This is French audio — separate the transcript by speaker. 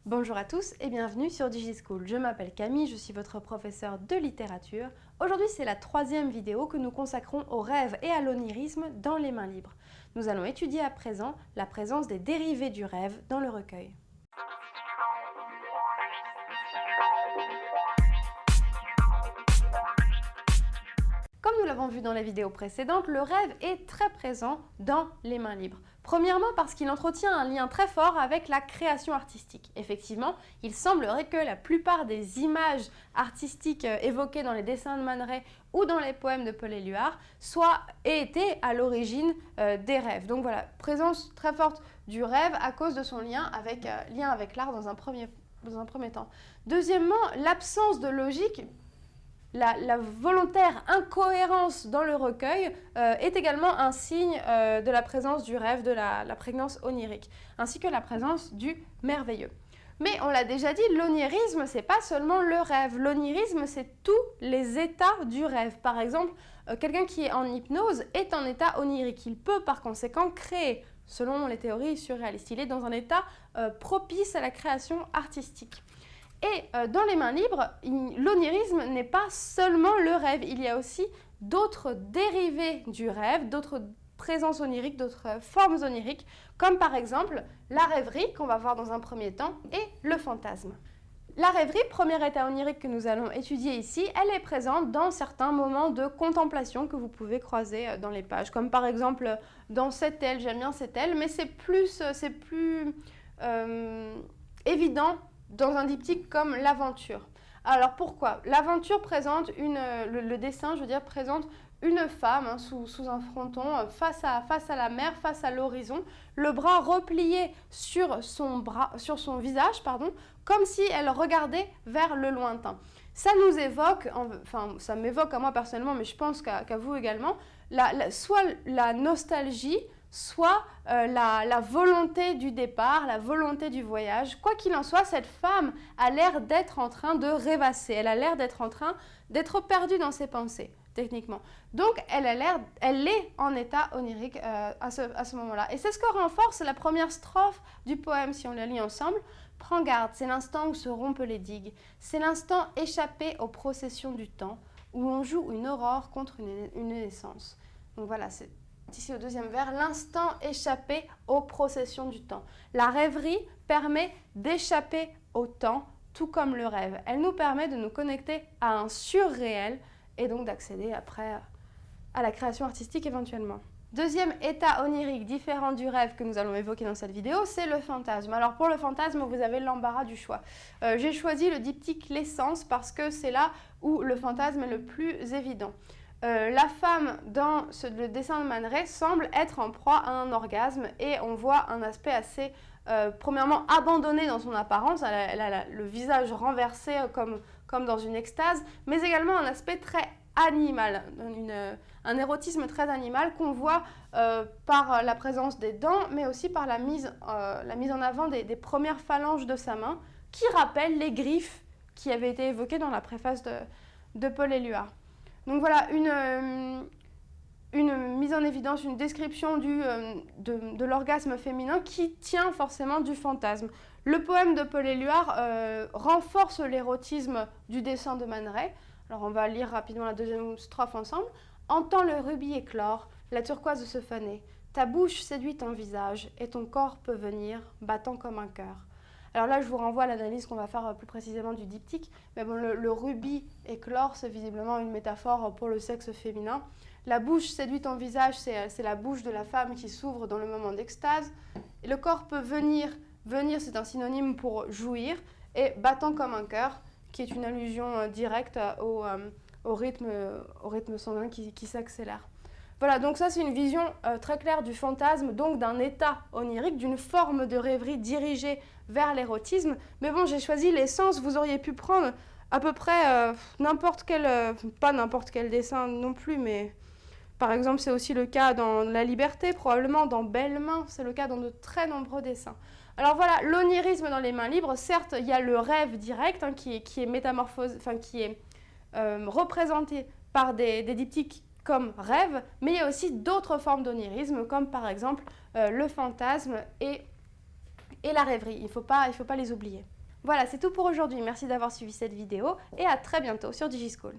Speaker 1: Bonjour à tous et bienvenue sur DigiSchool. Je m'appelle Camille, je suis votre professeure de littérature. Aujourd'hui, c'est la troisième vidéo que nous consacrons au rêve et à l'onirisme dans les mains libres. Nous allons étudier à présent la présence des dérivés du rêve dans le recueil. Comme nous l'avons vu dans les vidéos précédentes, le rêve est très présent dans les mains libres. Premièrement parce qu'il entretient un lien très fort avec la création artistique. Effectivement, il semblerait que la plupart des images artistiques évoquées dans les dessins de Man Ray ou dans les poèmes de Paul Éluard aient été à l'origine des rêves. Donc voilà, présence très forte du rêve à cause de son lien avec l'art dans un premier temps. Deuxièmement, l'absence de logique. La volontaire incohérence dans le recueil est également un signe de la présence du rêve, de la prégnance onirique, ainsi que la présence du merveilleux. Mais on l'a déjà dit, l'onirisme, c'est pas seulement le rêve. L'onirisme, c'est tous les états du rêve. Par exemple, quelqu'un qui est en hypnose est en état onirique. Il peut par conséquent créer, selon les théories surréalistes. Il est dans un état propice à la création artistique. Et dans les mains libres, l'onirisme n'est pas seulement le rêve, il y a aussi d'autres dérivés du rêve, d'autres présences oniriques, d'autres formes oniriques, comme par exemple la rêverie qu'on va voir dans un premier temps et le fantasme. La rêverie, premier état onirique que nous allons étudier ici, elle est présente dans certains moments de contemplation que vous pouvez croiser dans les pages, comme par exemple dans cette aile, j'aime bien cette aile, mais c'est plus évident dans un diptyque comme l'aventure. Alors pourquoi? L'aventure présente le dessin, présente une femme sous un fronton, face à la mer, face à l'horizon, le bras replié sur son visage, comme si elle regardait vers le lointain. Ça nous évoque, ça m'évoque à moi personnellement, mais je pense qu'à vous également, soit la nostalgie, soit la volonté du départ, la volonté du voyage. Quoi qu'il en soit, cette femme a l'air d'être en train de rêvasser, elle a l'air d'être en train d'être perdue dans ses pensées, techniquement. Donc, elle est en état onirique à ce moment-là. Et c'est ce que renforce la première strophe du poème, si on la lit ensemble. Prends garde, c'est l'instant où se rompent les digues, c'est l'instant échappé aux processions du temps, où on joue une aurore contre une naissance. Donc voilà, c'est ici au deuxième vers, l'instant échappé aux processions du temps. La rêverie permet d'échapper au temps, tout comme le rêve. Elle nous permet de nous connecter à un surréel et donc d'accéder après à la création artistique éventuellement. Deuxième état onirique différent du rêve que nous allons évoquer dans cette vidéo, c'est le fantasme. Alors pour le fantasme, vous avez l'embarras du choix. J'ai choisi le diptyque L'essence parce que c'est là où le fantasme est le plus évident. La femme dans le dessin de Man Ray semble être en proie à un orgasme et on voit un aspect assez, premièrement, abandonné dans son apparence, elle a le visage renversé comme dans une extase, mais également un aspect très animal, un érotisme très animal qu'on voit par la présence des dents, mais aussi par la mise en avant des premières phalanges de sa main, qui rappellent les griffes qui avaient été évoquées dans la préface de Paul Éluard. Donc voilà, une mise en évidence, une description de l'orgasme féminin qui tient forcément du fantasme. Le poème de Paul Éluard renforce l'érotisme du dessin de Man Ray. Alors on va lire rapidement la deuxième strophe ensemble. Entends le rubis éclore, la turquoise se faner. Ta bouche séduit ton visage et ton corps peut venir, battant comme un cœur. Alors là, je vous renvoie à l'analyse qu'on va faire plus précisément du diptyque. Mais bon, le rubis éclore, c'est visiblement une métaphore pour le sexe féminin. La bouche séduit ton visage, c'est la bouche de la femme qui s'ouvre dans le moment d'extase. Et le corps peut venir, c'est un synonyme pour jouir. Et battant comme un cœur, qui est une allusion directe au rythme sanguin qui s'accélère. Voilà, donc ça c'est une vision très claire du fantasme, donc d'un état onirique, d'une forme de rêverie dirigée vers l'érotisme. Mais bon, j'ai choisi l'essence, vous auriez pu prendre à peu près pas n'importe quel dessin non plus, mais par exemple c'est aussi le cas dans La Liberté, probablement dans Belle Main, c'est le cas dans de très nombreux dessins. Alors voilà, l'onirisme dans les mains libres, certes il y a le rêve direct qui est métamorphose, qui est représenté par des diptyques comme rêve, mais il y a aussi d'autres formes d'onirisme, comme par exemple le fantasme et et la rêverie. Il faut pas les oublier. Voilà, c'est tout pour aujourd'hui. Merci d'avoir suivi cette vidéo et à très bientôt sur DigiSchool.